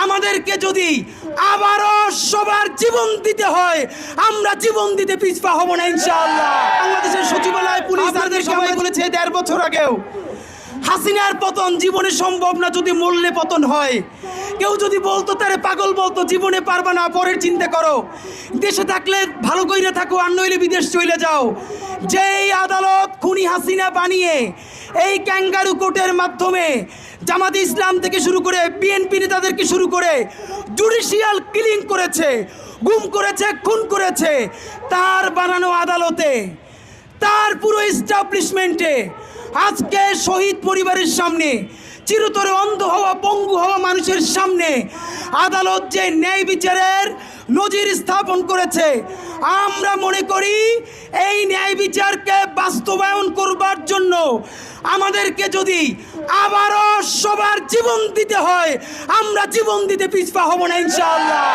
আমাদেরকে যদি আবারও সবার জীবন দিতে হয়, আমরা জীবন দিতে পিছপা হব না ইনশাআল্লাহ। বাংলাদেশের সচিবালয় পুলিশ তাদের সবাই বলেছে 1.5 বছর আগেও, হাসিনার পতন জীবনে সম্ভব না, যদি মরলে পতন হয়। কেউ যদি বলতো তারে পাগল বলতো, জীবনে পারবা না, পরের চিন্তা করো, দেশে থাকলে ভালো কইরা থাকো, আর নইলে বিদেশ চলে যাও। যেই আদালত খুনি হাসিনা বানিয়ে এই ক্যাঙ্গারু কোর্টের মাধ্যমে জামাতে ইসলাম থেকে শুরু করে বিএনপি নেতাদেরকে শুরু করে জুডিশিয়াল কিলিং করেছে, গুম করেছে, খুন করেছে, তার বানানো আদালতে, তার পুরো এস্টাবলিশমেন্টে আজকে শহীদ পরিবারের সামনে, চিরতরে অন্ধ হওয়া পঙ্গু হওয়া মানুষের সামনে আদালত যে ন্যায় বিচারের নজির স্থাপন করেছে, আমরা মনে করি এই ন্যায় বিচারকে বাস্তবায়ন করবার জন্য আমাদেরকে যদি আবারও সবার জীবন দিতে হয়, আমরা জীবন দিতে পিছপা হব না ইনশাআল্লাহ।